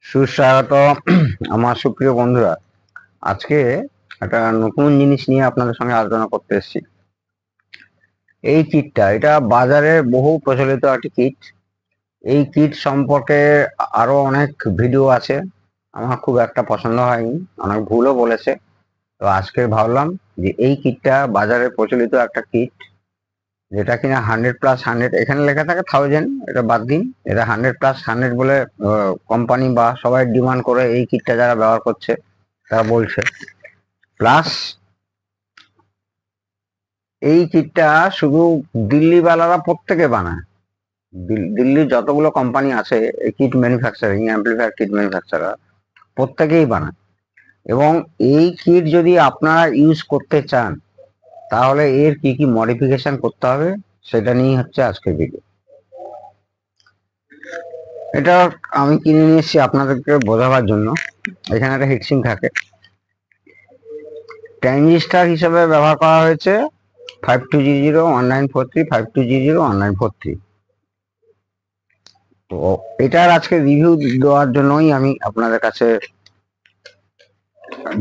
সুস্বাগত আমার সুপ্রিয় বন্ধুরা। আজকে একটা নতুন জিনিস নিয়ে আপনাদের সঙ্গে আলোচনা করতে এসেছি। এই কিটটা এটা বাজারে বহু প্রচলিত একটি কিট। এই কিট সম্পর্কে আরো অনেক ভিডিও আছে, আমার খুব একটা পছন্দ হয়নি, অনেক ভুলও বলেছে। তো আজকে ভাবলাম যে এই কিটটা বাজারে প্রচলিত একটা কিট, যেটা কিনা 100+100, এখানে লেখা থাকে 1000, এটা বাদ দিন। এটা 100+100 বলে কোম্পানি বা সবাই ডিমান্ড করে এই কিটটা যারা ব্যবহার করছে তারা বলছে। প্লাস এই কিটটা শুধু দিল্লিওয়ালারা প্রত্যেকে বানায়। দিল্লির যতগুলো কোম্পানি আছে এই kit manufacturing, amplifier kit manufacturer, প্রত্যেকেই বানায়। এবং এই কিট যদি আপনারা ইউজ করতে চান তাহলে এর কি কি মডিফিকেশন করতে হবে সেটা নিয়েই হচ্ছে আজকের ভিডিও। এটা আমি কিনে নিয়ে এসেছি আপনাদেরকে বোঝাবার জন্য। এখানে একটা হিটসিং থাকে, ট্রানজিস্টার হিসেবে ব্যবহার করা হয়েছে 52001943, 52001943। তো এটার আজকে রিভিউ দেওয়ার জন্যই আমি আপনাদের কাছে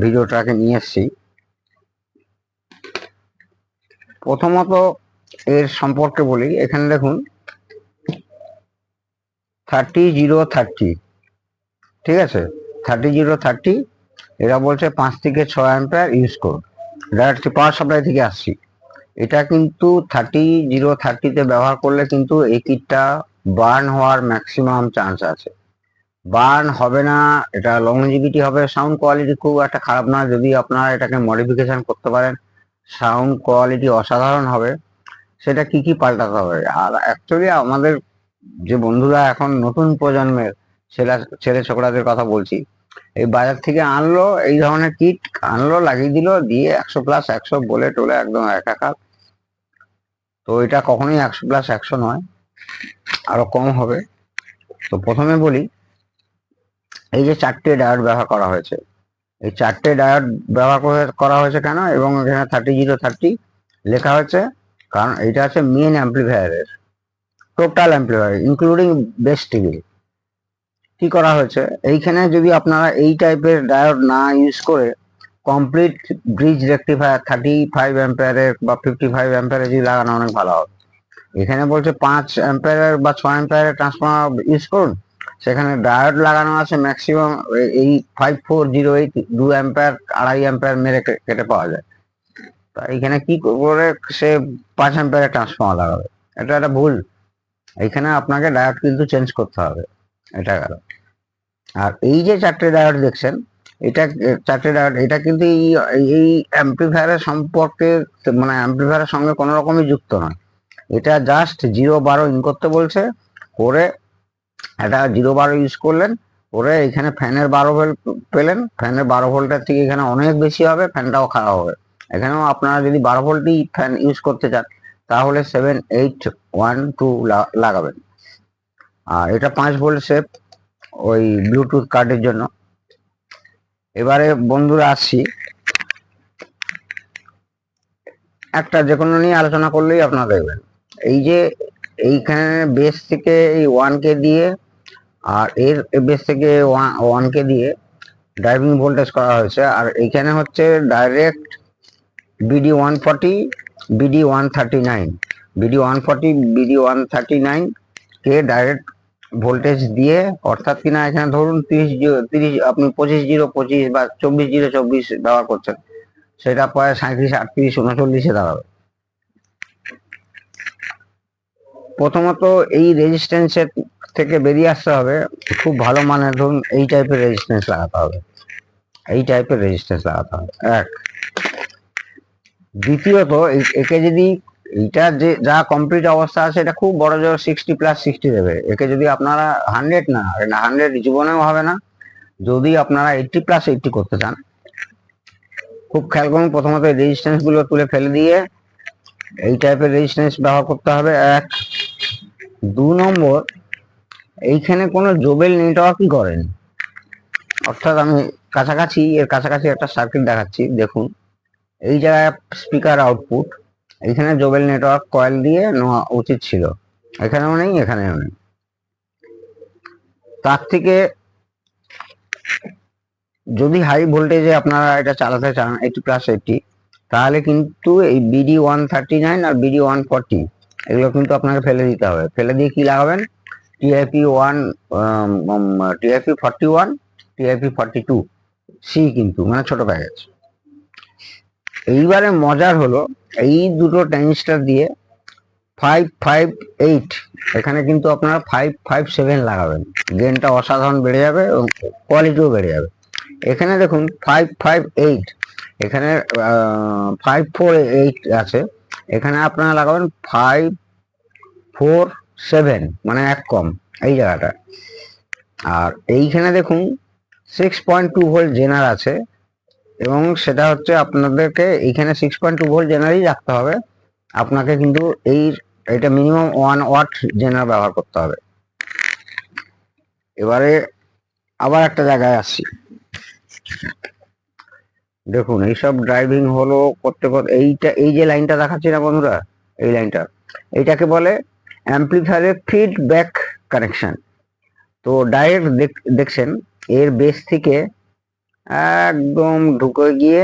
ভিডিওটাকে নিয়ে এসেছি। প্রথমত এর সম্পর্কে বলি, এখানে দেখুন 30030, ঠিক আছে, 30030। এরা বলছে 5 থেকে 6 অ্যাম্পিয়ার ইউজ করুন, ডাইরেক্ট পাওয়ার সাপ্লাই থেকে আসছি। এটা কিন্তু 30030-তে ব্যবহার করলে কিন্তু এই কিটটা বার্ন হওয়ার ম্যাক্সিমাম চান্স আছে। বার্ন হবে না, এটা লংজিভিটি হবে। সাউন্ড কোয়ালিটি খুব একটা খারাপ না, যদি আপনারা এটাকে মডিফিকেশন করতে পারেন সাউন্ড কোয়ালিটি অসাধারণ হবে। সেটা কি কি পাল্টাতে হবে। আর অ্যাকচুয়ালি আমাদের যে বন্ধুরা এখন নতুন প্রজন্মের ছেলে ছোকরাদের কথা বলছি, এই বাজার থেকে আনলো এই ধরনের কিট, আনলো, লাগিয়ে দিল, দিয়ে 100+100 বলে টোলে একদম একাকার। তো এটা কখনোই 100+100 নয়, আরো কম হবে। তো প্রথমে বলি, এই যে 4টে ডায়োড ব্যবহার করা হয়েছে, এই 4টে ডায়োড ব্যবহার করা হয়েছে কেন, এবং এখানে 30030 লেখা হয়েছে কারণ এটা আছে মেন অ্যাম্পলিফায়ারের, total amplifier including base TV. কি করা হয়েছে, এইখানে যদি আপনারা এই টাইপের ডায়োড না ইউজ করে কমপ্লিট ব্রিজ রেকটিফায়ার 35 অ্যাম্পিয়ারের বা 55 অ্যাম্পিয়ারের যদি লাগানো অনেক ভালো হবে। এখানে বলছে 5 অ্যাম্পিয়ারের বা 6 অ্যাম্পিয়ারের ট্রান্সফর্মার ইউজ করুন, সেখানে ডায়োড লাগানো আছে ম্যাক্সিমাম এই 5408, 2 অ্যাম্পিয়ার 2.5 অ্যাম্পিয়ার মেরে কেটে পাওয়া যায়। তা এখানে কি করে সে 5 অ্যাম্পিয়ারের ট্রান্সফর্মার লাগাবে, এটা একটা ভুল। এখানে আপনাকে ডায়োড কিন্তু চেঞ্জ করতে হবে, এটা গেল। আর এই যে 4টে ডায়োড দেখছেন, এটা 4টে ডায়োড, এটা কিন্তু এই অ্যাম্পলিফায়ারের সম্পর্কে, মানে অ্যাম্পলিফায়ারের সঙ্গে কোনো রকমই যুক্ত নয়। এটা জাস্ট 0-12 ইন করতে বলছে, করে এটা 0-12 ইউজ করলেন, করে এখানে ফ্যানের 12 ভোল্ট পেলেন। ফ্যানের 12 ভোল্টের থেকে এখানে অনেক বেশি হবে, ফ্যানটাও খারাপ হবে। এখানেও আপনারা যদি 12 ভোল্টই ফ্যান ইউজ করতে চান তাহলে 7812 লাগাবেন। আর এটা 5 ভোল্ট সেফ ওই ব্লুটুথ কার্ডের জন্য। এবারে বন্ধুরা আসছি, একটা যে কোনো নিয়ে আলোচনা করলেই আপনারা দেখবেন, এই যে এইখানে বেস থেকে এই 1K দিয়ে আর এর বেস থেকে 1K দিয়ে ড্রাইভিং ভোল্টেজ করা হয়েছে। আর এইখানে হচ্ছে direct BD140, BD139, BD140, BD139 কে ডাইরেক্ট ভোল্টেজ দিয়ে, অর্থাৎ কিনা এখানে ধরুন 30 আপনি 25-0-25 বা 24-0-24 ব্যবহার করছেন, সেটা প্রায় 37-38-39-এ দাঁড়াবে। প্রথমত এই রেজিস্ট্যান্সের থেকে বেরিয়ে আসতে হবে, খুব ভালো মানের ধরুন এই টাইপের রেজিস্ট্যান্স লাগাতে হবে, এই টাইপের রেজিস্ট্যান্স লাগাতে হবে এক। দ্বিতীয়ত একে যদি, এটা যে যা কমপ্লিট অবস্থা আছে এটা খুব বড় জোর 60+60 দেবে। একে যদি আপনারা 100 না, 100 জীবনেও হবে না। যদি আপনারা 80+80 করতে চান, খুব খেয়াল করুন, প্রথমত রেজিস্ট্যান্স গুলো তুলে ফেলে দিয়ে এই টাইপের রেজিস্ট্যান্স ব্যবহার করতে হবে এক। 2 নম্বর, এইখানে কোনো জোবেল নেটওয়ার্কই করেন, অর্থাৎ আমি এর কাছাকাছি একটা সার্কিট দেখাচ্ছি, দেখুন এই জায়গায় স্পিকার আউটপুট, এখানে জোবেল নেটওয়ার্ক কয়েল দিয়ে নেওয়া উচিত ছিল, এখানেও নেই, এখানেও নেই। তার থেকে যদি হাই ভোল্টেজে আপনারা এটা চালাতে চান 80+80, তাহলে কিন্তু এই BD139 আর BD140 এগুলো কিন্তু আপনাকে ফেলে দিতে হবে। ফেলে দিয়ে কি লাগাবেন? TIP1, TIP41, TIP42C, কিন্তু মানে ছোট প্যাকেজ। এইবারে মজার হলো এই দুটো ট্রানজিস্টর দিয়ে 558, এখানে কিন্তু আপনারা 557 লাগাবেন, গেনটা অসাধারণ বেড়ে যাবে এবং কোয়ালিটিও বেড়ে যাবে। এখানে দেখুন 558, এখানে 548 আছে, এখানে আপনারা লাগাবেন 547, মানে এক কম এই জায়গাটা। আর এইখানে দেখুন 6.2 ভোল্ট জেনার আছে, এবং সেটা হচ্ছে আপনাদেরকে এইখানে 6.2 ভোল্ট জেনারই রাখতে হবে আপনাকে, কিন্তু এটা মিনিমাম 1 ওয়াট জেনার ব্যবহার করতে হবে। এবারে আবার একটা জায়গায় আসছি, দেখুন এইসব ড্রাইভিং হলো করতে করতে এই যে লাইনটা দেখাচ্ছি না বন্ধুরা, এই লাইনটা, এইটাকে বলে অ্যাম্পলিফায়ারের ফিডব্যাক কানেকশন। তো ডাইরেক্ট দেখছেন এর বেস থেকে একদম ঢুকে গিয়ে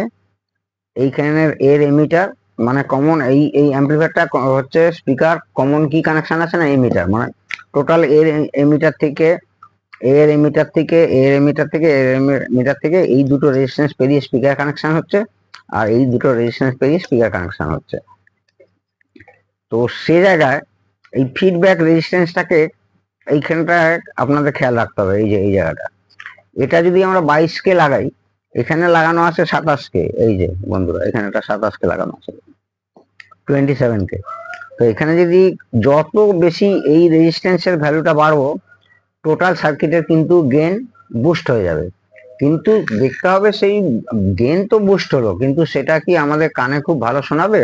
এইখানের এর এমিটার, মানে কমন এই অ্যাম্পলিফায়ারটা হচ্ছে স্পিকার কমন কি কানেকশন আছে না, এমিটার, মানে টোটাল এর এমিটার থেকে এর এমিটার থেকে এর এমিটার থেকে এর এমিটার থেকে এই দুটো রেজিস্ট্যান্স পেরিয়ে স্পিকার কানেকশন হচ্ছে, আর এই দুটো রেজিস্ট্যান্স পেরিয়ে স্পিকার কানেকশন হচ্ছে। তো সে জায়গায় এই ফিডব্যাক রেজিস্ট্যান্সটাকে এইখানটায় আপনাদের খেয়াল রাখতে হবে। এই যে এই জায়গাটা, এটা যদি আমরা 22K লাগাই, এখানে লাগানো আছে 27K, এই যে বন্ধুরা এখানে একটা 27K লাগানো আছে, 27K। তো এখানে যদি যত বেশি এই রেজিস্ট্যান্সের ভ্যালুটা বাড়বো, টোটাল সার্কিটের কিন্তু গেন বুস্ট হয়ে যাবে। কিন্তু দেখতে হবে সেই গেন তো বুস্ট হলো, কিন্তু সেটা কি আমাদের কানে খুব ভালো শোনাবে?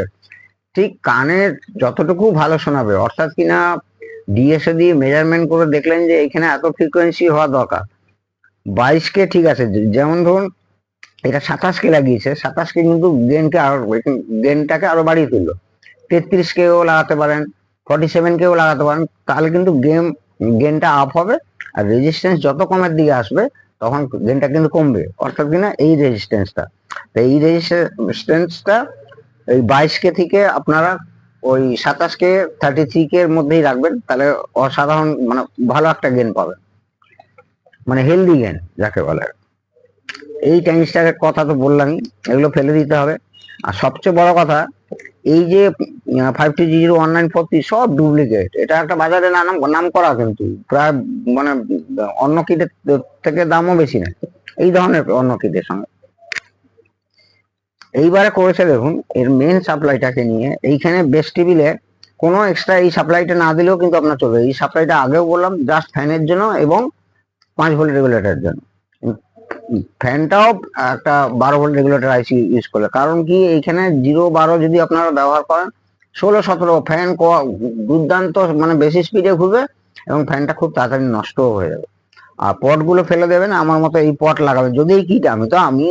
ঠিক কানে যতটুকু ভালো শোনাবে, অর্থাৎ কিনা ডিএসএ দিয়ে মেজারমেন্ট করে দেখলেন যে এখানে এত ফ্রিকোয়েন্সি হওয়া দরকার, 22K ঠিক আছে, যেমন ধরুন এটা 27K লাগিয়েছে, 27K কিন্তু গেনটাকে আরো বাড়িয়ে তুললো, 33Kও লাগাতে পারেন, 47Kও লাগাতে পারেন, তাহলে কিন্তু গেনটা আপ হবে। আর রেজিস্ট্যান্স যত কমের দিকে আসবে তখন গেনটা কিন্তু কমবে, অর্থাৎ কিনা এই রেজিস্ট্যান্সটা, এই রেজিস্ট্যান্সটা এই 22K থেকে আপনারা ওই 27K 33K এর মধ্যেই রাখবেন, তাহলে অসাধারণ মানে ভালো একটা গেন পাবেন, মানে হেলদি গেন যাকে বলে। এই ট্রানজিস্টারের কথা তো বললামই, এগুলো ফেলে দিতে হবে। আর সবচেয়ে বড় কথা, এই যে 52G01943 সব ডুপ্লিকেট, এটা একটা বাজারে নাম করা, কিন্তু প্রায় মানে অন্য কিটের থেকে দামও বেশি না এই ধরনের অন্য কিটের সঙ্গে। এইবারে করেছে দেখুন এর মেন সাপ্লাইটাকে নিয়ে, এইখানে বেস টেবিলে কোনো এক্সট্রা এই সাপ্লাইটা না দিলেও কিন্তু আপনার চলবে। এই সাপ্লাইটা আগেও বললাম জাস্ট ফ্যানের জন্য এবং 5 ভোল্ট রেগুলেটরের জন্য। ফ্যানটাও একটা 12 ভোল্ট রেগুলেটর আইসি ইউজ করলে, কারণ কি এইখানে 0-12 যদি আপনারা ব্যবহার করেন, 16-17 ফ্যান দুর্দান্ত মানে বেশি স্পিডে ঘুরবে এবং ফ্যানটা খুব তাড়াতাড়ি নষ্টও হয়ে যাবে। আর পটগুলো ফেলে দেবেন, আমার মতো এই পট লাগাবেন যদি এই কিট, আমি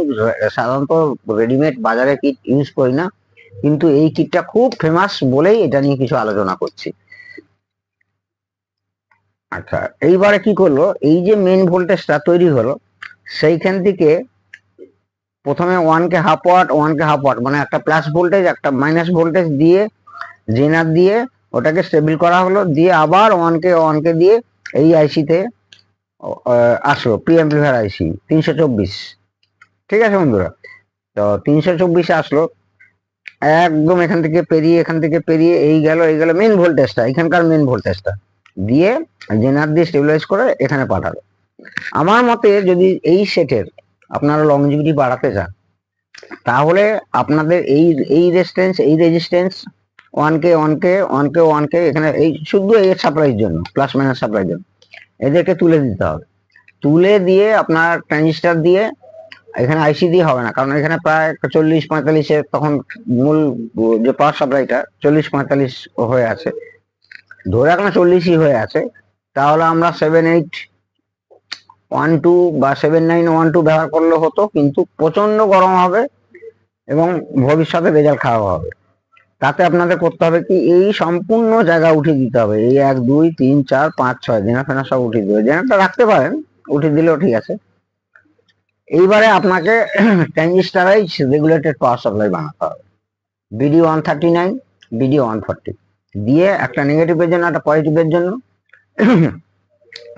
সাধারণত রেডিমেড বাজারে কিট ইউজ করি না, কিন্তু এই কিটটা খুব ফেমাস বলেই এটা নিয়ে কিছু আলোচনা করছি। আচ্ছা, এইবারে কি করলো, এই যে মেন ভোল্টেজটা তৈরি হলো, সেইখান থেকে প্রথমে 1K half watt 1K half watt মানে একটা প্লাস ভোল্টেজ একটা মাইনাস ভোল্টেজ দিয়ে জেনার দিয়ে ওটাকে স্টেবল করা হলো, দিয়ে আবার 1K দিয়ে এই আইসিতে আসলো, প্রি অ্যাম্পলিফায়ার আইসি 324। ঠিক আছে বন্ধুরা, তো 324 আসলো, একদম এখান থেকে পেরিয়ে এই গেল মেন ভোল্টেজটা, এখানকার মেন ভোল্টেজটা দিয়ে জেনার দিয়ে স্টেবিলাইজ করে এখানে পাঠালো। আমার মতে যদি এই সেটের আপনারা লংজিভিটি বাড়াতে চান, তাহলে আপনাদের এই রেজিস্ট্যান্স 1K এখানে এই শুধু এর সাপ্লাইয়ের জন্য, প্লাস মাইনাস সাপ্লাইয়ের জন্য এদেরকে তুলে দিতে হবে। তুলে দিয়ে আপনার ট্রানজিস্টার দিয়ে, এখানে আইসি দিয়ে হবে না, কারণ এখানে প্রায় 40-45 তখন মূল যে পাওয়ার সাপ্লাইটা 40-45 হয়ে আছে, ধরে রাখলে 40ই হয়ে আছে, তাহলে আমরা 7812 বা 7912 ব্যবহার করলে হতো, কিন্তু প্রচন্ড গরম হবে এবং ভবিষ্যতে রেজাল্ট খারাপ হবে। তাতে আপনাদের করতে হবে কি, এই সম্পূর্ণ জায়গা উঠিয়ে দিতে হবে, এই 1 2 3 4 5 6 জেনার ফেনার সব উঠিয়ে দিতে হবে। জেনারটা রাখতে পারেন, উঠিয়ে দিলেও ঠিক আছে, এইবারে আপনাকে ট্রানজিস্টারাইজ রেগুলেটেড পাওয়ার সাপ্লাই বানাতে হবে, বিডি 139, বিডি 140 দিয়ে, একটা নেগেটিভের জন্য একটা পজিটিভের জন্য।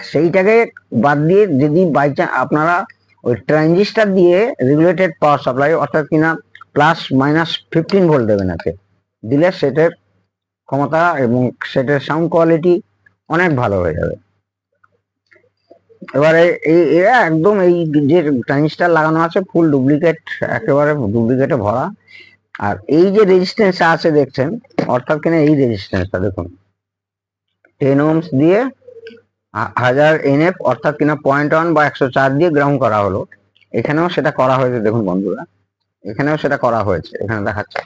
সেইটাকে বাদ দিয়ে যদি বাই চান্স আপনারা ওই ট্রানজিস্টার দিয়ে রেগুলেটেড পাওয়ার সাপ্লাই অর্থাৎ কিনা +-15 ভোল্ট দেবেন, এতে দিলে সেটের ক্ষমতা এবং সেটের সাউন্ড কোয়ালিটি অনেক ভালো হয়ে যাবে। এবারে এরা একদম এই যে ট্রানজিস্টার লাগানো আছে ফুল ডুপ্লিকেট, একেবারে ডুপ্লিকেটে ভরা। আর এই যে রেজিস্ট্যান্স আছে দেখছেন, অর্থাৎ কিনা এই রেজিস্ট্যান্সটা দেখুন 10 ohms দিয়ে 1000 NF অর্থাৎ কিনা 0.1 বা 104 দিয়ে গ্রাউন্ড করা হলো। এখানেও সেটা করা হয়েছে, দেখুন বন্ধুরা, এখানেও সেটা করা হয়েছে, এখানে দেখাচ্ছে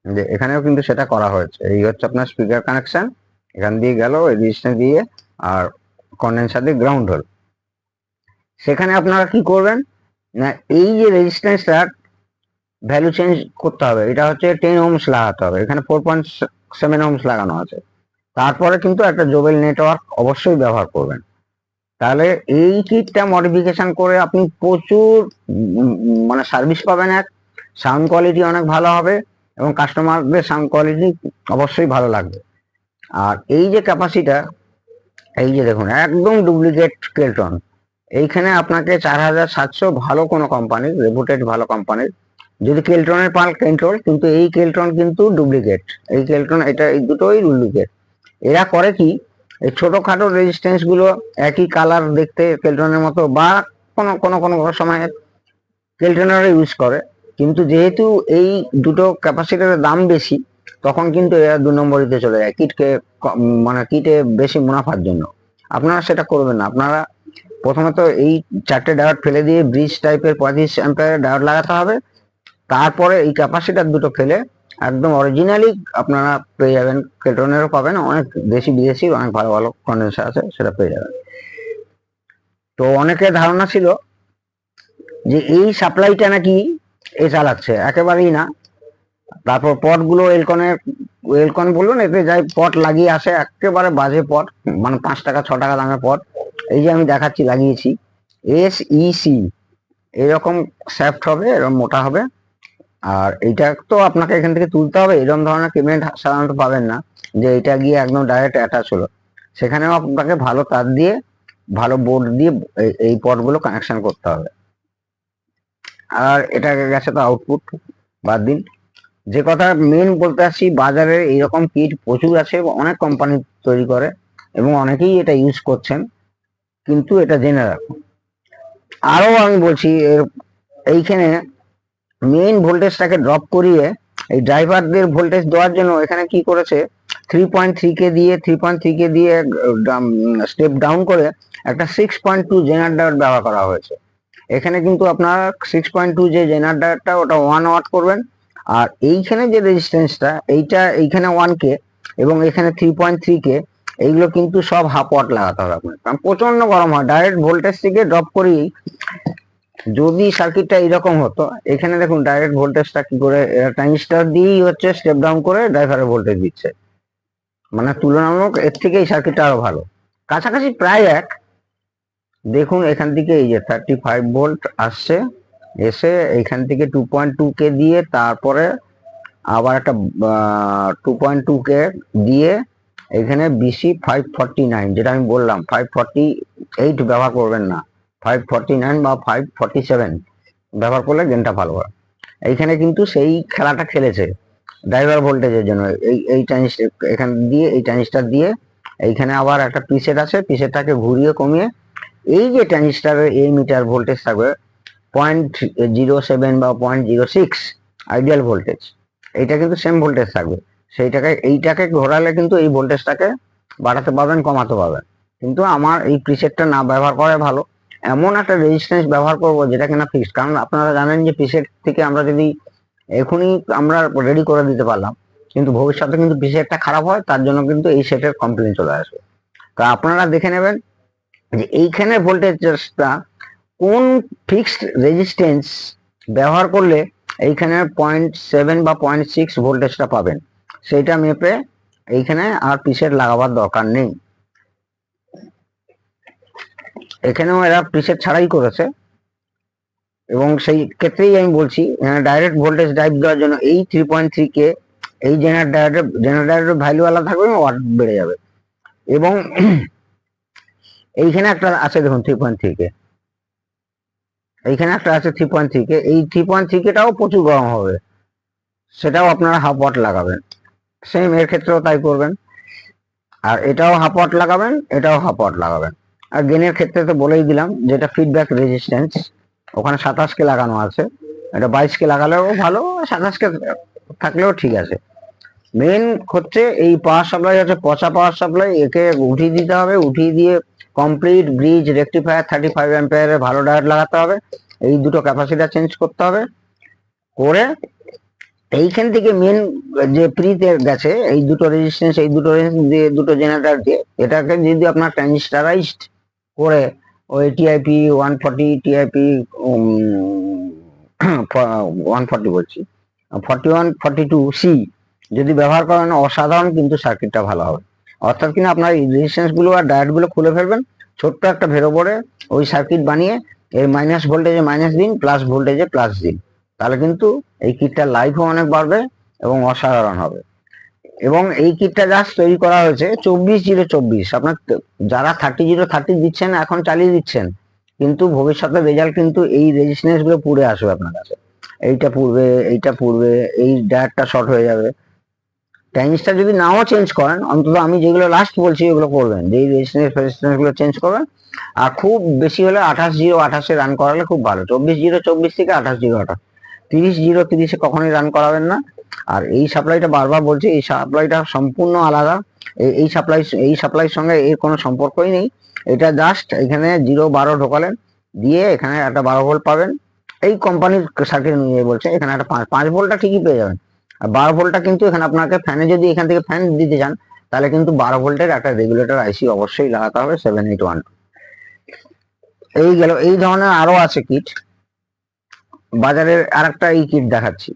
যে এখানেও কিন্তু সেটা করা হয়েছে। এই হচ্ছে আপনার স্পিকার কানেকশন, এখান দিয়ে গেল এই রেজিস্ট্যান্স দিয়ে আর কন্ডেন্সার দিয়ে গ্রাউন্ড হল। সেখানে আপনারা কি করবেন না, এই যে রেজিস্ট্যান্সটা ভ্যালু চেঞ্জ করতে হবে, এটা হচ্ছে 10 ohms লাগাতে হবে, এখানে 4.7 ohms লাগানো আছে। তারপরে কিন্তু একটা জোবেল নেটওয়ার্ক অবশ্যই ব্যবহার করবেন, তাহলে এই কিটটা মডিফিকেশন করে আপনি প্রচুর মানে সার্ভিস পাবেন, এক সাউন্ড কোয়ালিটি অনেক ভালো হবে এবং কাস্টমারদের সাউন্ড কোয়ালিটি অবশ্যই ভালো লাগবে। আর এই যে ক্যাপাসিটা, এই যে দেখুন একদম ডুপ্লিকেট কেলটন, এইখানে আপনাকে 4700 ভালো কোনো কোম্পানির, রেপুটেড ভালো কোম্পানির, যদি কেলটনের পাল কেলটন, কিন্তু এই কেলটন কিন্তু ডুপ্লিকেট, এই কেলটন এটা এই দুটোই ডুপ্লিকেট। এরা করে কি, এই ছোটখাটো রেজিস্ট্যান্স গুলো একই কালার দেখতে কেলটনের মতো বা কোনো কোনো কোনো সময় কেলটনের ইউজ করে, কিন্তু যেহেতু এই দুটো ক্যাপাসিটারের দাম বেশি, তখন কিন্তু এরা 2 নম্বরিতে চলে যায় কিটকে, মানে কিটে বেশি মুনাফার জন্য। আপনারা সেটা করবেন না, আপনারা প্রথমত এই 4টে ডায়োড ফেলে দিয়ে ব্রিজ টাইপের 35 অ্যাম্পিয়ারের ডায়োড লাগাতে হবে, তারপরে এই ক্যাপাসিটার দুটো ফেলে একদম অরিজিনালি আপনারা পেয়ে যাবেন, কেলটনেরও পাবেন, অনেক দেশি বিদেশি অনেক ভালো ভালো কন্ডেন্সার আছে, সেটা পেয়ে যাবেন। তো অনেকের ধারণা ছিল যে এই সাপ্লাইটা নাকি এ চালাচ্ছে, একেবারেই না। তারপর পটগুলো এলকন বলুন, এতে যাই পট লাগিয়ে আসে, একেবারে বাজে পট, মানে 5 টাকা 6 টাকা দামের পট। এই যে আমি দেখাচ্ছি লাগিয়েছি, SEC এরকম শ্যাফট হবে, এরকম মোটা হবে। আর এইটা তো আপনাকে এখান থেকে তুলতে হবে, এরকম ধরনের পেমেন্ট সাধারণত পাবেন না যে এটা গিয়ে একদম ডাইরেক্ট অ্যাটাচ হলো। সেখানেও আপনাকে ভালো তার দিয়ে, ভালো বোর্ড দিয়ে এই পটগুলো কানেকশন করতে হবে। আর এটা গেছে তো আউটপুট, বাদ দিন। যে কথা মেন বলতে আসছি, বাজারে এইরকম কিট প্রচুর আছে, অনেক কোম্পানি তৈরি করে এবং অনেকেই এটা ইউজ করছেন, কিন্তু এটা জেনে রাখুন। আরো আমি বলছি, এইখানে মেইন ভোল্টেজটাকে ড্রপ করিয়ে এই ড্রাইভারদের ভোল্টেজ দেওয়ার জন্য এখানে কি করেছে, 3.3 দিয়ে স্টেপ ডাউন করে একটা 6.2 জেনারেটর ব্যবহার করা হয়েছে। এখানে কিন্তু আপনার 6.2 যে জেনারেটরটা, ওটা 1 ওয়াট করবেন, আর এইখানে যে রেজিস্ট্যান্সটা এইখানে 1K এবং এখানে 3.3K, এইগুলো কিন্তু সব হাফ ওয়াট লাগাতে হবে আপনার, কারণ প্রচন্ড গরম হয়। ডাইরেক্ট ভোল্টেজ থেকে ড্রপ করেই যদি সার্কিটটা এরকম হতো, এখানে দেখুন ডাইরেক্ট ভোল্টেজটা কি করে, ট্রানজিস্টার দিয়েই হচ্ছে স্টেপ ডাউন করে ড্রাইভারের ভোল্টেজ দিচ্ছে, মানে তুলনামূলক এর থেকে এই সার্কিটটা আরো ভালো, কাছাকাছি প্রায় এক। দেখুন এখান থেকে এই যে 35 ভোল্ট আসছে, এসে এখান থেকে 2.2K দিয়ে, তারপরে আবার একটা 2.2K দিয়ে এখানে BC 549, যেটা আমি বললাম 548 ব্যবহার করবেন না, 549 বা 547 ব্যবহার করলে গেনটা ভালো হয়। এইখানে কিন্তু সেই খেলাটা খেলেছে ড্রাইভার ভোল্টেজের জন্য। এই ট্রানজিস্টার এখান দিয়ে, এই ট্রানজিস্টার দিয়ে এইখানে আবার একটা প্রিসেট আছে, প্রিসেটটাকে ঘুরিয়ে কমিয়ে এই যে ট্রানজিস্টারের এই মিটার ভোল্টেজ থাকবে 0.07 বা 0.06 আইডিয়াল ভোল্টেজ, এইটা কিন্তু সেম ভোল্টেজ থাকবে। এইটাকে ঘোরালে কিন্তু এই ভোল্টেজটাকে বাড়াতে পারবেন, কমাতে পারবেন। কিন্তু আমার এই প্রিসেটটা না ব্যবহার করাই ভালো। এমন একটা রেজিস্ট্যান্স ব্যবহার করব যেটা কিনা ফিক্সড, কারণ আপনারা জানেন যে প্রিসেট থেকে আমরা যদি এখনই আমরা রেডি করে দিতে পারলাম, কিন্তু ভবিষ্যতে কিন্তু প্রিসেটটা খারাপ হয়, তার জন্য কিন্তু এই সেটের কমপ্লেন চলে আসবে। তো আপনারা দেখে নেবেন যে এইখানে ভোল্টেজটা কোন ফিক্সড রেজিস্ট্যান্স ব্যবহার করলে এইখানে 0.7 বা 0.6 ভোল্টেজটা পাবেন, সেইটা মেপে এইখানে আর প্রিসেট লাগাবার দরকার নেই। এখানেও এরা প্রিসেট ছাড়াই করেছে, এবং সেই ক্ষেত্রেই আমি বলছি ডাইরেক্ট ভোল্টেজ ড্রাইভ দেওয়ার জন্য এই 3.3 কে এই জেনারেটর ভ্যালু আলাদা থাকবে, ওয়াট বেড়ে যাবে। এবং এইখানে একটা আছে দেখুন 3.3 কে, এইখানে একটা আছে 3.3 কে, এই 3.3 কেটাও প্রচুর গরম হবে, সেটাও আপনারা হাফ ওয়াট লাগাবেন। সেম এর ক্ষেত্রেও তাই করবেন, আর এটাও হাফ ওয়াট লাগাবেন, এটাও হাফ ওয়াট লাগাবেন। আর গেনের ক্ষেত্রে তো বলেই দিলাম, যেটা ফিডব্যাক রেজিস্ট্যান্স ওখানে 27 কে লাগানো আছে, এটা 22 কে লাগালেও ভালো, 27 কে থাকলেও ঠিক আছে। মেন হচ্ছে এই পাওয়ার সাপ্লাই হচ্ছে পচা পাওয়ার সাপ্লাই, একে উঠিয়ে দিতে হবে, উঠিয়ে দিয়ে কমপ্লিট ব্রিজ রেকটিফায়ার 35 অ্যাম্পিয়ারের ভালো ডায়োড লাগাতে হবে, এই দুটো ক্যাপাসিটার চেঞ্জ করতে হবে, করে এইখান থেকে মেন যে প্রিতে গেছে এই দুটো রেজিস্ট্যান্স, এই দুটো দিয়ে দুটো জেনারেটর দিয়ে এটাকে যদি আপনার ট্রানজিস্টারাইজড করে ওই টিআইপি 140 টিআইপি 140 বলছি 4142C যদি ব্যবহার করেন, অসাধারণ কিন্তু সার্কিটটা ভালো হবে। অর্থাৎ কিনা আপনার এই রেজিস্ট্যান্স গুলো আর ডায়োড গুলো খুলে ফেলবেন, ছোট্ট একটা ভেরো বোর্ডে ওই সার্কিট বানিয়ে এর মাইনাস ভোল্টেজে মাইনাস দিন, প্লাস ভোল্টেজে প্লাস দিন, তাহলে কিন্তু এই কিটটার লাইফও অনেক বাড়বে এবং অসাধারণ হবে। এবং এই কিটটা জাস্ট তৈরি করা হয়েছে 24/0/24। আপনার যারা 30/0/30 দিচ্ছেন এখন চালিয়ে দিচ্ছেন, কিন্তু ভবিষ্যতে রেজাল্ট কিন্তু এই রেজিস্ট্যান্স গুলো পুড়ে আসবে আপনার কাছে, এইটা পুড়বে, এইটা পুড়বে, এই ডায়োডটা শর্ট হয়ে যাবে। ট্রানজিস্টার যদি নাও চেঞ্জ করেন, অন্তত আমি যেগুলো লাস্ট বলছি ওগুলো করবেন, যে রেজিস্ট্যান্স গুলো চেঞ্জ করবেন। আর খুব বেশি হলে 28/0/28 রান করালে খুব ভালো, 24/0/24 থেকে 28/0/28, 30/0/30 কখনোই রান করাবেন না। আর এই সাপ্লাইটা বারবার বলছি, এই সাপ্লাইটা সম্পূর্ণ আলাদা, এই সাপ্লাইয়ের সঙ্গে এর কোনো সম্পর্কই নেই। এটা জাস্ট এখানে 0-12 ঢোকালেন, দিয়ে এখানে একটা 12 ভোল্ট পাবেন, এই কোম্পানির সার্কিট অনুযায়ী বলছে, এখানে একটা 5 ভোল্টটা ঠিকই পেয়ে যাবেন। আর 12 ভোল্টটা কিন্তু এখানে আপনাকে ফ্যানে যদি এখান থেকে ফ্যান দিতে চান, তাহলে কিন্তু 12 ভোল্টের একটা রেগুলেটর আইসি অবশ্যই লাগাতে হবে 7812। এই গেল, এই ধরনের আরো আছে কিট বাজারের, আর একটা এই কিট দেখাচ্ছি,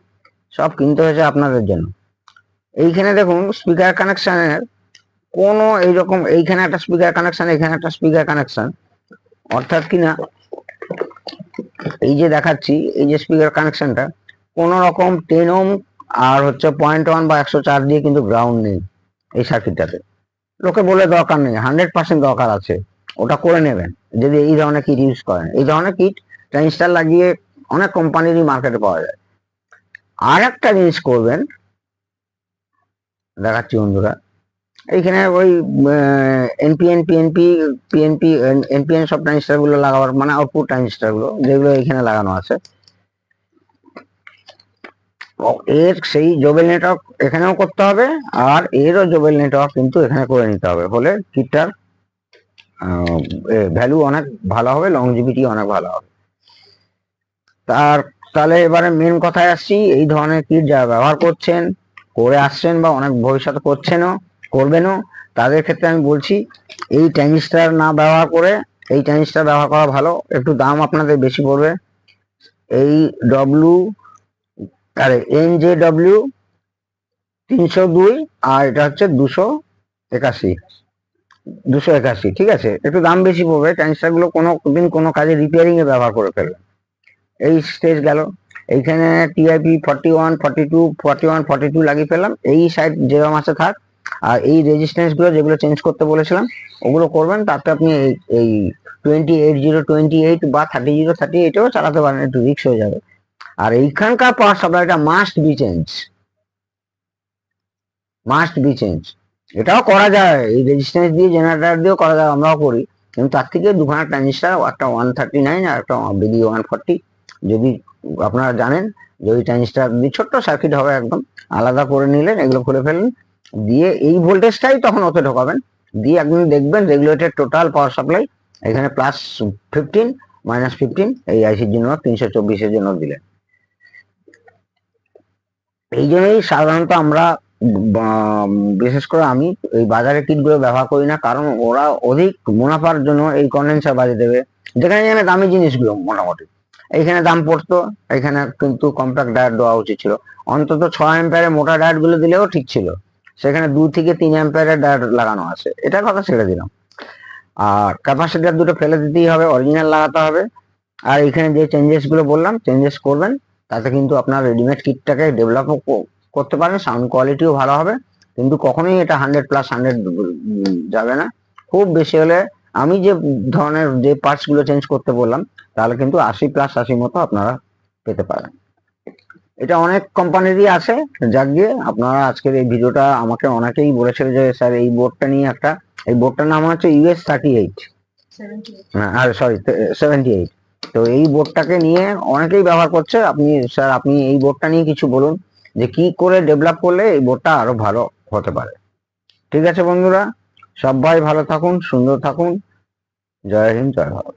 সব কিনতে হয়েছে আপনাদের জন্য। এইখানে দেখুন স্পিকার কানেকশনের কোনো এইরকম, এইখানে একটা স্পিকার কানেকশন, এখানে একটা স্পিকার কানেকশন, অর্থাৎ কিনা এই যে দেখাচ্ছি, এই যে স্পিকার কানেকশনটা কোন রকম 10 ওহম আর হচ্ছে 0.1 বা 104 দিয়ে কিন্তু গ্রাউন্ড নেই এই সার্কিটটাতে। লোকে বলে দরকার নেই, 100% দরকার আছে, ওটা করে নেবেন যদি এই ধরনের কিট ইউজ করেন। এই ধরনের কিট ট্রানজিস্টার লাগিয়ে অনেক কোম্পানিরই মার্কেটে পাওয়া যায়। আর একটা জিনিস করবেন, দেখাচ্ছি বন্ধুরা, এইখানে ওই এনপিএন পিএনপি পিএনপি এনপিএন সব ট্রানজিস্টার গুলো লাগাবার, মানে আউটপুট ট্রানজিস্টার গুলো যেগুলো এখানে লাগানো আছে, এর সেই জোবেল নেটওয়ার্ক এখানেও করতে হবে, আর এরও জোবেল নেটওয়ার্ক কিন্তু এখানে করে নিতে হবে, হলে কিটটার ভ্যালু অনেক ভালো হবে, লংজিভিটি অনেক ভালো হবে। তাহলে এবারে মেন কথায় আসছি, এই ধরনের কিট যারা ব্যবহার করছেন, করে আসছেন, বা অনেক ভবিষ্যতে করছেনও, করবেনও, তাদের ক্ষেত্রে আমি বলছি এই ট্রানজিস্টার না ব্যবহার করে এই ট্রানজিস্টার ব্যবহার করা ভালো। একটু দাম আপনাদের বেশি পড়বে, এই NJW 302, আর এটা হচ্ছে 281, ঠিক আছে, একটু দাম বেশি পড়বে। ট্রানজিস্টার গুলো কোনো দিন কোনো কাজে রিপেয়ারিং এ ব্যবহার করে ফেলবেন। এই স্টেজ গেল, এইখানে টিআইপি 41 42 41 42 লাগিয়ে ফেললাম, এই সাইড যেরকম আছে থাক। আর এই রেজিস্ট্যান্স গুলো যেগুলো চেঞ্জ করতে বলেছিলাম ওগুলো করবেন, তাতে আপনি এই 28028 বা 3038 এও চালাতে পারেন, একটু রিস্ক হয়ে যাবে। আর এইখানকার পাওয়ার সাপ্লাইটা মাস্ট বি চেঞ্জ। এটাও করা যায়, এই রেজিস্ট্যান্স দিয়ে জেনারেটর দিয়েও করা যায়, আমরাও করি, কিন্তু তার থেকে দুখানা ট্রানজিস্টার, একটা 139 আর একটা BD 140, যদি আপনারা জানেন যে ওই ট্রানজিস্টার দিয়ে ছোট্ট সার্কিট হবে, একদম আলাদা করে নিলেন, এগুলো খুলে ফেললেন, দিয়ে এই ভোল্টেজটাই তখন ওতে ঢোকাবেন, দিয়ে একদিন দেখবেন রেগুলেটেড টোটাল পাওয়ার সাপ্লাই এখানে +15 -15 এই আইসির জন্য 324-এর জন্য দিলেন। এই জন্যই সাধারণত আমরা বিশেষ করে আমি এই বাজারের কিটগুলো ব্যবহার করি না, কারণ ওরা অধিক মুনাফার জন্য এই কন্ডেন্সার বাজিয়ে দেবে, যেখানে যেখানে দামি জিনিসগুলো মোটামুটি এইখানে দাম পড়তো, এখানে কিন্তু কম্প্যাক্ট ডায়োড দেওয়া উচিত ছিল, অন্তত 6 অ্যাম্পিয়ারের মোটা ডায়োড গুলো দিলেও ঠিক ছিল, সেখানে 2 থেকে 3 অ্যাম্পিয়ারের ডায়োড লাগানো আছে, এটার কথা ছেড়ে দিলাম। আর ক্যাপাসিটার দুটো ফেলে দিতেই হবে, অরিজিনাল লাগাতে হবে। আর এখানে যে চেঞ্জেস গুলো বললাম চেঞ্জেস করবেন, তাতে কিন্তু আপনার রেডিমেড কিটটাকে ডেভেলপও করতে পারেন, সাউন্ড কোয়ালিটিও ভালো হবে। কিন্তু কখনোই এটা 100+100 যাবে না। খুব বেশি হলে আমি যে ধরনের যে পার্টস গুলো চেঞ্জ করতে বললাম, তাহলে কিন্তু 80+80 মতো আপনারা পেতে পারেন। এটা অনেক কোম্পানিরই আছে। যাক গিয়ে আপনারা আজকের এই ভিডিওটা আমাকে অনেকেই বলেছিল যে স্যার এই বোর্ডটা নিয়ে একটা, এই বোর্ডটার নাম হচ্ছে US38, আর সরি 78। তো এই বোর্ডটাকে নিয়ে অনেকেই ব্যবহার করছে। আপনি স্যার আপনি এই বোর্ডটা নিয়ে কিছু বলুন, যে কি করে ডেভেলপ করলে এই বোর্ডটা আরো ভালো হতে পারে। ঠিক আছে বন্ধুরা, সবাই ভালো থাকুন, সুন্দর থাকুন। জয় হিন্দ, জয় ভারত।